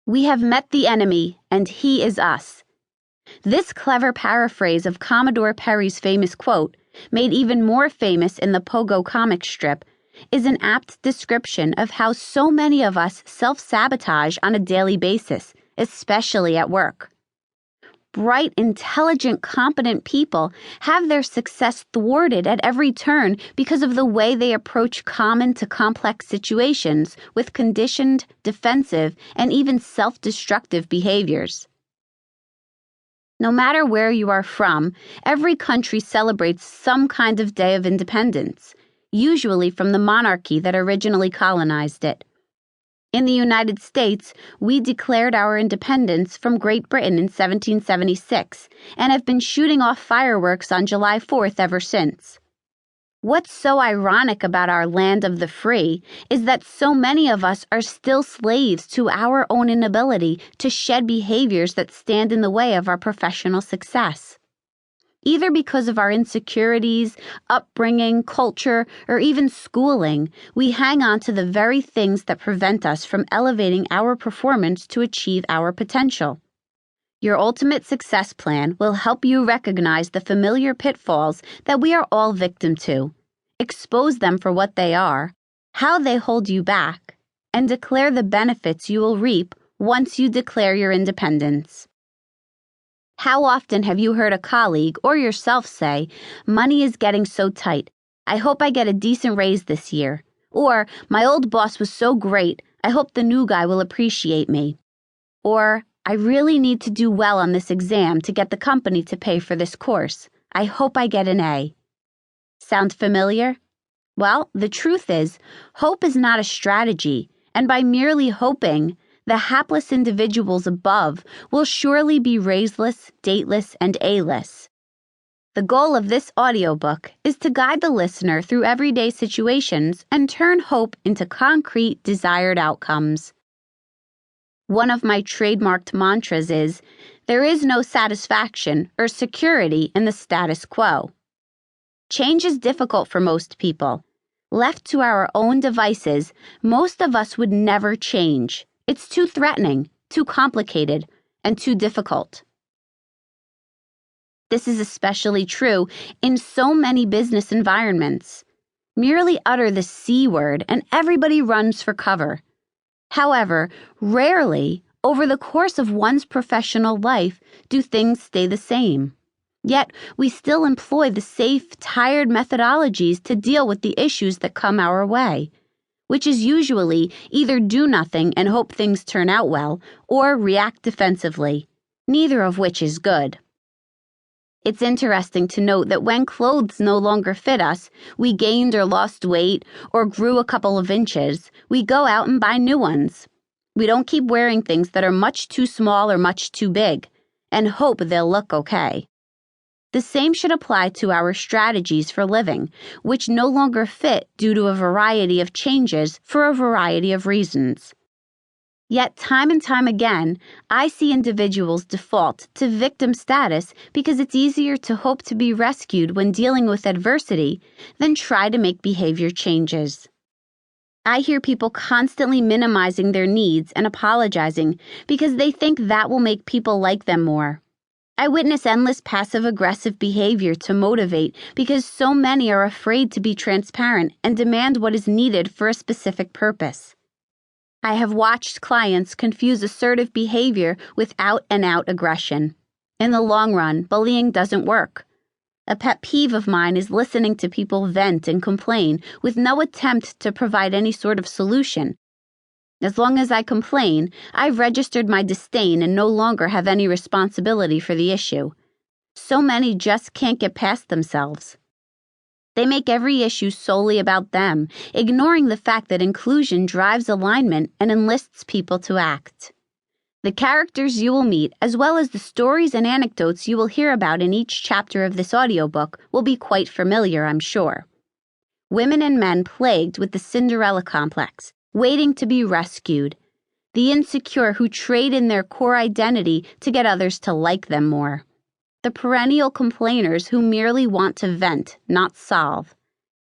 We have met the enemy, and he is us. This clever paraphrase of Commodore Perry's famous quote, made even more famous in the Pogo comic strip, is an apt description of how so many of us self-sabotage on a daily basis, especially at work. Bright, intelligent, competent people have their success thwarted at every turn because of the way they approach common to complex situations with conditioned, defensive, and even self-destructive behaviors. No matter where you are from, every country celebrates some kind of day of independence, usually from the monarchy that originally colonized it. In the United States, we declared our independence from Great Britain in 1776 and have been shooting off fireworks on July 4th ever since. What's so ironic about our land of the free is that so many of us are still slaves to our own inability to shed behaviors that stand in the way of our professional success. Either because of our insecurities, upbringing, culture, or even schooling, we hang on to the very things that prevent us from elevating our performance to achieve our potential. Your ultimate success plan will help you recognize the familiar pitfalls that we are all victim to, expose them for what they are, how they hold you back, and declare the benefits you will reap once you declare your independence. How often have you heard a colleague or yourself say, "Money is getting so tight. I hope I get a decent raise this year." Or, "My old boss was so great. I hope the new guy will appreciate me." Or, "I really need to do well on this exam to get the company to pay for this course. I hope I get an A." Sound familiar? Well, the truth is, hope is not a strategy, and by merely hoping, the hapless individuals above will surely be raiseless, dateless, and A-less. The goal of this audiobook is to guide the listener through everyday situations and turn hope into concrete, desired outcomes. One of my trademarked mantras is, there is no satisfaction or security in the status quo. Change is difficult for most people. Left to our own devices, most of us would never change. It's too threatening, too complicated, and too difficult. This is especially true in so many business environments. Merely utter the C word and everybody runs for cover. However, rarely, over the course of one's professional life, do things stay the same. Yet, we still employ the safe, tired methodologies to deal with the issues that come our way, which is usually either do nothing and hope things turn out well, or react defensively, neither of which is good. It's interesting to note that when clothes no longer fit us, we gained or lost weight, or grew a couple of inches, we go out and buy new ones. We don't keep wearing things that are much too small or much too big, and hope they'll look okay. The same should apply to our strategies for living, which no longer fit due to a variety of changes for a variety of reasons. Yet time and time again, I see individuals default to victim status because it's easier to hope to be rescued when dealing with adversity than try to make behavior changes. I hear people constantly minimizing their needs and apologizing because they think that will make people like them more. I witness endless passive-aggressive behavior to motivate because so many are afraid to be transparent and demand what is needed for a specific purpose. I have watched clients confuse assertive behavior with out-and-out aggression. In the long run, bullying doesn't work. A pet peeve of mine is listening to people vent and complain with no attempt to provide any sort of solution. As long as I complain, I've registered my disdain and no longer have any responsibility for the issue. So many just can't get past themselves. They make every issue solely about them, ignoring the fact that inclusion drives alignment and enlists people to act. The characters you will meet, as well as the stories and anecdotes you will hear about in each chapter of this audiobook, will be quite familiar, I'm sure. Women and men plagued with the Cinderella complex, waiting to be rescued. The insecure who trade in their core identity to get others to like them more. The perennial complainers who merely want to vent, not solve.